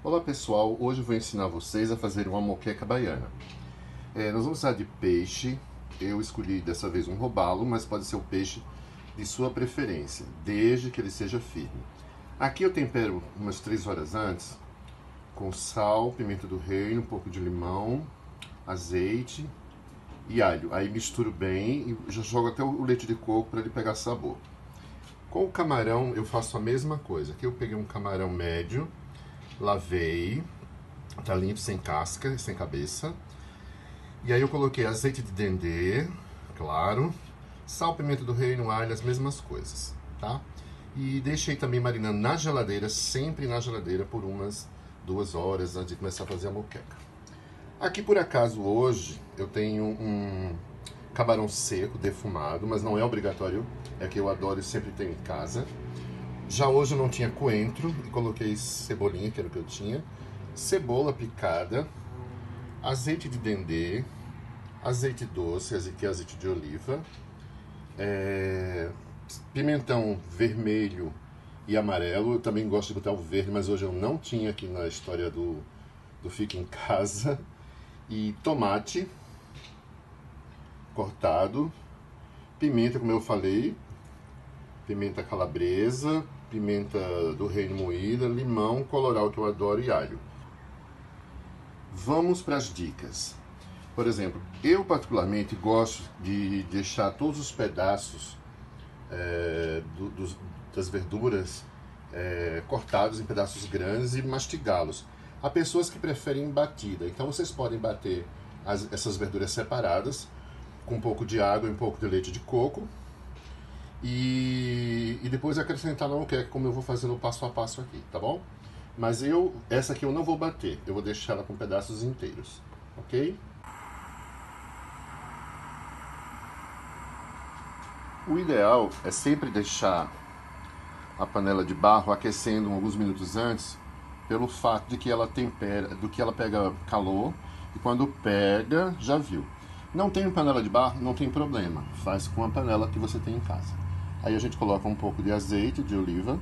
Olá pessoal, hoje eu vou ensinar vocês a fazer uma moqueca baiana. Nós vamos usar de peixe, eu escolhi dessa vez um robalo, mas pode ser o peixe de sua preferência, desde que ele seja firme. Aqui eu tempero umas 3 horas antes com sal, pimenta do reino, um pouco de limão, azeite e alho. Aí misturo bem e já jogo até o leite de coco para ele pegar sabor. Com o camarão eu faço a mesma coisa. Aqui eu peguei um camarão médio, lavei, tá limpo, sem casca, sem cabeça. E aí eu coloquei azeite de dendê, claro, sal, pimenta do reino, alho, as mesmas coisas, tá? E deixei também marinando na geladeira, sempre na geladeira, por umas 2 horas antes de começar a fazer a moqueca. Aqui por acaso hoje eu tenho um camarão seco, defumado, mas não é obrigatório, é que eu adoro e sempre tenho em casa. Já hoje eu não tinha coentro e coloquei cebolinha, que era o que eu tinha, cebola picada, azeite de dendê, azeite doce, que é azeite de oliva, pimentão vermelho e amarelo. Eu também gosto de botar o verde, mas hoje eu não tinha aqui na história do Fica em Casa. E tomate cortado, pimenta, como eu falei, pimenta calabresa, pimenta do reino moída, limão, colorau, que eu adoro, e alho. Vamos para as dicas. Por exemplo, eu particularmente gosto de deixar todos os pedaços das verduras cortados em pedaços grandes e mastigá-los. Há pessoas que preferem batida, então vocês podem bater essas verduras separadas com um pouco de água e um pouco de leite de coco e depois acrescentar na moqueca, como eu vou fazer no passo a passo aqui, tá bom? Mas essa aqui eu não vou bater, eu vou deixar ela com pedaços inteiros, ok? O ideal é sempre deixar a panela de barro aquecendo alguns minutos antes, pelo fato de que ela pega calor e quando pega, já viu. Não tem panela de barro, não tem problema, faz com a panela que você tem em casa. Aí a gente coloca um pouco de azeite de oliva,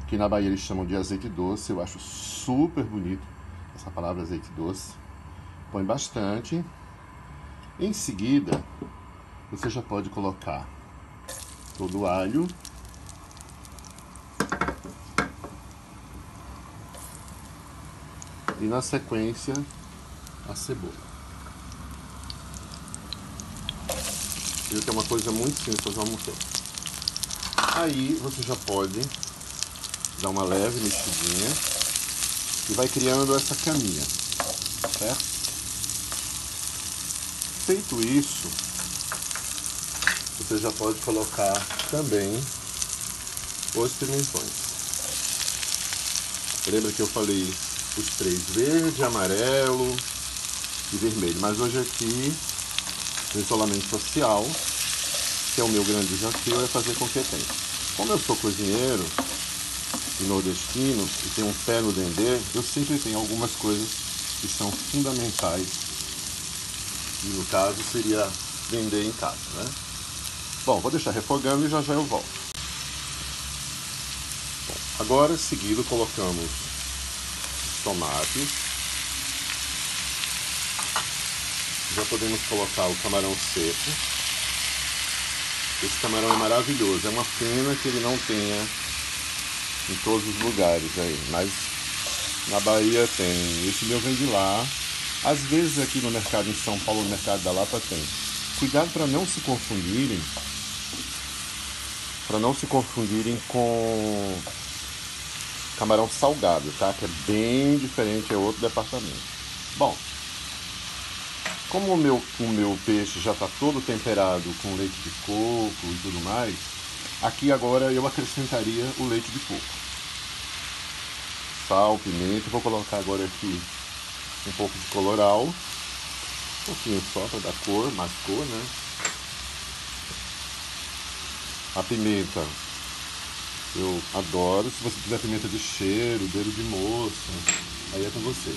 que na Bahia eles chamam de azeite doce, eu acho super bonito essa palavra azeite doce. Põe bastante. Em seguida, você já pode colocar todo o alho. E na sequência, a cebola. Isso é uma coisa muito simples para fazer uma moqueca. Aí você já pode dar uma leve mexidinha e vai criando essa caminha, certo? Feito isso, você já pode colocar também os pimentões. Lembra que eu falei os 3, verde, amarelo e vermelho, mas hoje aqui no isolamento social, que é o meu grande desafio, é fazer com que tenha. Como eu sou cozinheiro e nordestino e tenho um pé no dendê, eu sempre tenho algumas coisas que são fundamentais, e no caso seria dendê em casa, né? Bom, vou deixar refogando e já já eu volto. Bom, agora seguido colocamos tomates. Já podemos colocar o camarão seco. Esse camarão é maravilhoso. É uma pena que ele não tenha em todos os lugares aí, mas na Bahia tem. Esse meu vem de lá. Às vezes aqui no mercado em São Paulo, no mercado da Lapa, tem. Cuidado para não se confundirem. Com camarão salgado, tá? Que é bem diferente, é outro departamento. Bom, como o meu peixe já está todo temperado com leite de coco e tudo mais, aqui agora eu acrescentaria o leite de coco. Sal, pimenta, vou colocar agora aqui um pouco de colorau, um pouquinho só para dar cor, mais cor, né? A pimenta eu adoro. Se você quiser pimenta de cheiro, dedo de moça, aí é com você.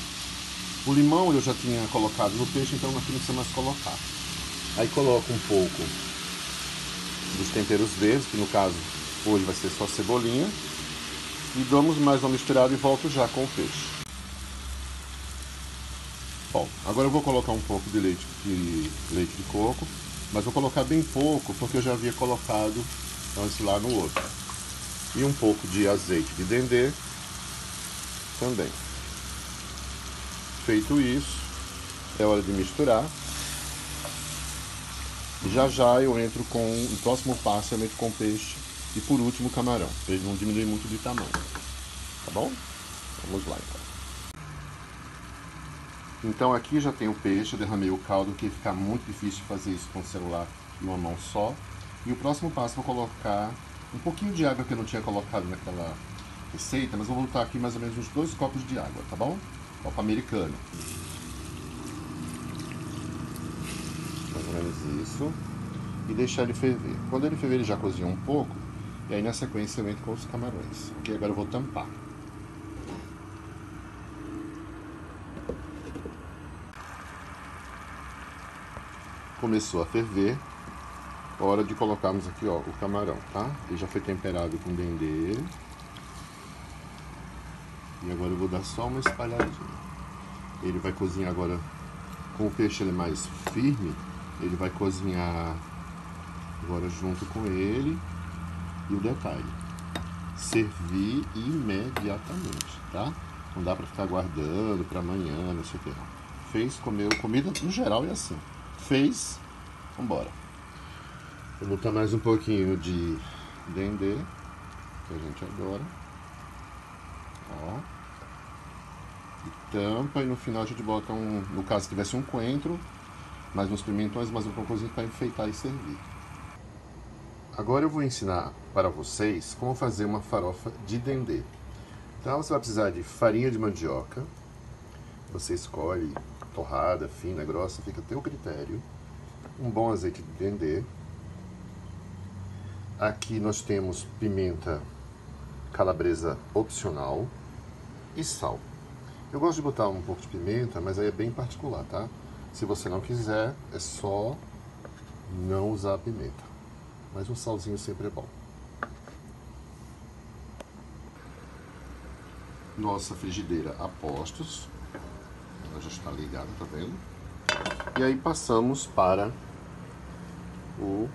O limão eu já tinha colocado no peixe, então aqui não precisa mais colocar. Aí coloco um pouco dos temperos verdes, que no caso hoje vai ser só cebolinha. E damos mais uma misturada e volto já com o peixe. Bom, agora eu vou colocar um pouco de leite de coco, mas vou colocar bem pouco, porque eu já havia colocado antes lá no outro. E um pouco de azeite de dendê também. Feito isso, é hora de misturar. E já já eu entro com o próximo passo, eu entro com peixe e por último camarão, para ele não diminuir muito de tamanho. Tá bom? Vamos lá então. Então aqui já tem o peixe, eu derramei o caldo, que fica muito difícil fazer isso com o celular em uma mão só. E o próximo passo eu vou colocar um pouquinho de água que eu não tinha colocado naquela receita, mas vou botar aqui mais ou menos uns 2 copos de água, tá bom? Copo americano. Mais ou menos isso. E deixar ele ferver. Quando ele ferver, ele já cozinhou um pouco. E aí na sequência eu entro com os camarões. Ok? Agora eu vou tampar. Começou a ferver. Hora de colocarmos aqui, ó, o camarão, tá? Ele já foi temperado com dendê. E agora eu vou dar só uma espalhadinha. Ele vai cozinhar agora, com o peixe ele é mais firme, ele vai cozinhar agora junto com ele. E o detalhe, servir imediatamente, tá? Não dá pra ficar guardando pra amanhã, não sei o que. Fez, comeu, comida no geral é assim. Fez, vambora. Vou botar mais um pouquinho de dendê, que a gente adora. Ó. E tampa, e no final a gente bota no caso tivesse um coentro, mais uns pimentões, mais um poucozinho para enfeitar e servir. Agora eu vou ensinar para vocês como fazer uma farofa de dendê. Então você vai precisar de farinha de mandioca. Você escolhe torrada, fina, grossa, fica a teu critério. Um bom azeite de dendê. Aqui nós temos pimenta calabresa opcional e sal. Eu gosto de botar um pouco de pimenta, mas aí é bem particular, tá? Se você não quiser, é só não usar pimenta. Mas um salzinho sempre é bom. Nossa frigideira a postos. Ela já está ligada, tá vendo? E aí passamos para o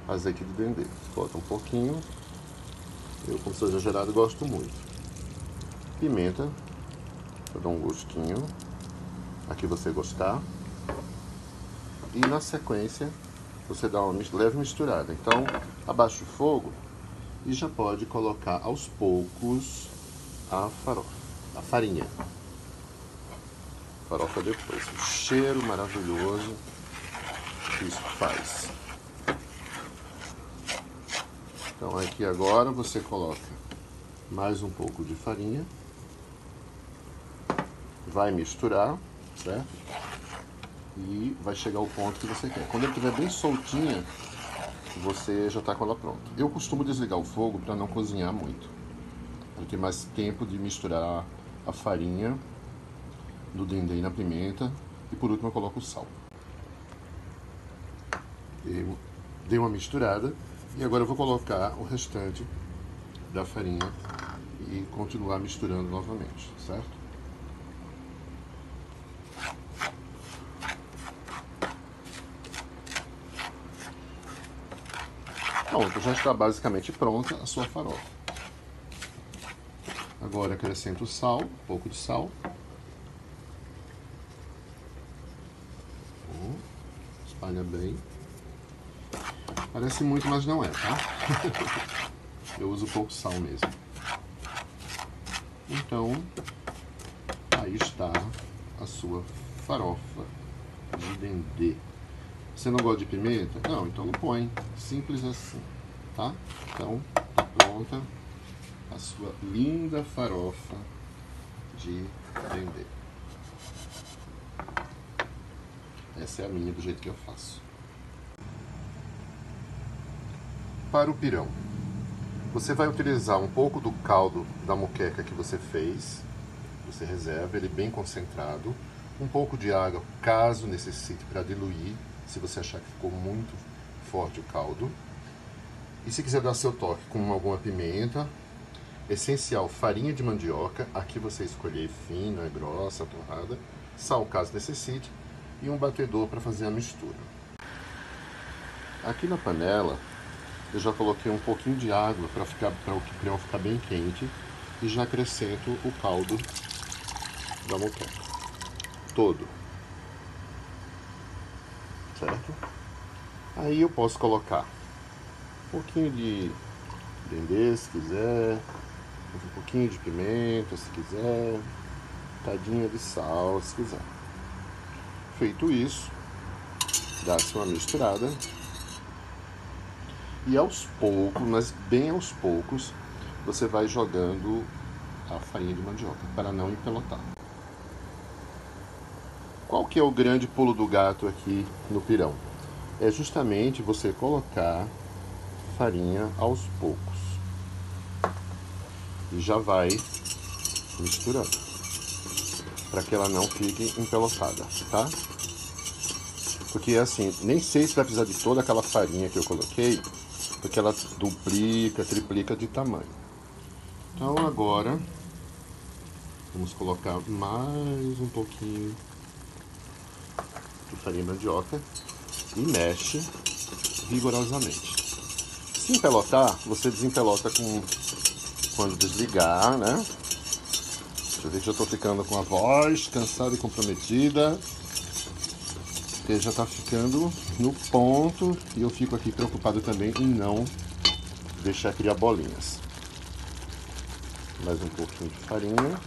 azeite de dendê. Bota um pouquinho. Eu, como sou exagerado, gosto muito. Pimenta, para dar um gostinho. Aqui você gostar. E na sequência, você dá uma leve misturada. Então, abaixa o fogo e já pode colocar aos poucos a farofa, a farinha. Farofa depois. O cheiro maravilhoso que isso faz. Então aqui agora você coloca mais um pouco de farinha. Vai misturar, certo? E vai chegar ao ponto que você quer. Quando ele estiver bem soltinha, você já está com ela pronta. Eu costumo desligar o fogo para não cozinhar muito. Para ter mais tempo de misturar a farinha do dendê e na pimenta. E por último eu coloco o sal. Dei uma misturada. E agora eu vou colocar o restante da farinha e continuar misturando novamente, certo? Pronto, já está basicamente pronta a sua farofa. Agora acrescento o sal, um pouco de sal. Espalha bem. Parece muito, mas não é, tá? Eu uso pouco sal mesmo. Então, aí está a sua farofa de dendê. Você não gosta de pimenta? Não, então não põe. Simples assim, tá? Então, tá pronta a sua linda farofa de dendê. Essa é a minha, do jeito que eu faço. Para o pirão, você vai utilizar um pouco do caldo da moqueca que você fez. Você reserva ele bem concentrado. Um pouco de água, caso necessite, para diluir, se você achar que ficou muito forte o caldo. E se quiser dar seu toque com alguma pimenta, essencial, farinha de mandioca. Aqui você escolher fina, grossa, torrada. sal caso necessite e um batedor para fazer a mistura. Aqui na panela eu já coloquei um pouquinho de água para o pirão ficar bem quente e já acrescento o caldo da moqueca todo, certo? Aí eu posso colocar um pouquinho de dendê se quiser, um pouquinho de pimenta se quiser, tadinha de sal se quiser. Feito isso, dá-se uma misturada e aos poucos, mas bem aos poucos, você vai jogando a farinha de mandioca para não empelotar. Qual que é o grande pulo do gato aqui no pirão? É justamente você colocar farinha aos poucos e já vai misturando para que ela não fique empelotada, tá? Porque assim, nem sei se vai precisar de toda aquela farinha que eu coloquei, porque ela duplica, triplica de tamanho. Então agora vamos colocar mais um pouquinho de farinha de mandioca e mexe vigorosamente. Se empelotar, você desempelota quando desligar, né? Deixa eu ver que já estou ficando com a voz cansada e comprometida. Porque já está ficando no ponto e eu fico aqui preocupado também em não deixar criar bolinhas. Mais um pouquinho de farinha.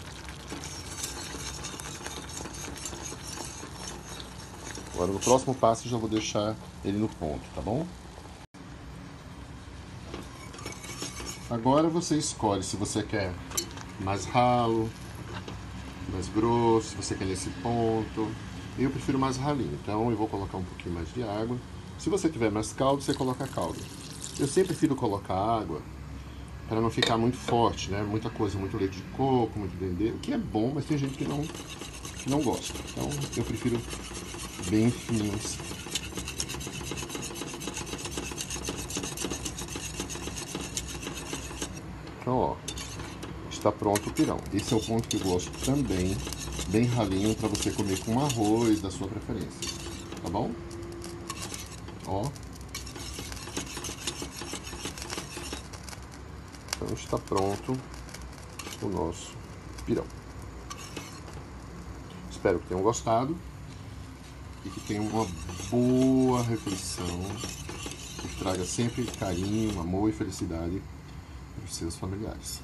Agora no próximo passo eu já vou deixar ele no ponto, tá bom? Agora você escolhe se você quer mais ralo, mais grosso, se você quer nesse ponto. Eu prefiro mais ralinho, então eu vou colocar um pouquinho mais de água. Se você tiver mais caldo, você coloca caldo. Eu sempre prefiro colocar água para não ficar muito forte, né? Muita coisa, muito leite de coco, muito dendê, o que é bom, mas tem gente que não gosta. Então eu prefiro bem fininho assim. Então, ó, está pronto o pirão. Esse é o ponto que eu gosto também, bem ralinho, para você comer com arroz da sua preferência, tá bom? Ó. Então está pronto o nosso pirão. Espero que tenham gostado e que tenham uma boa refeição, que traga sempre carinho, amor e felicidade para os seus familiares.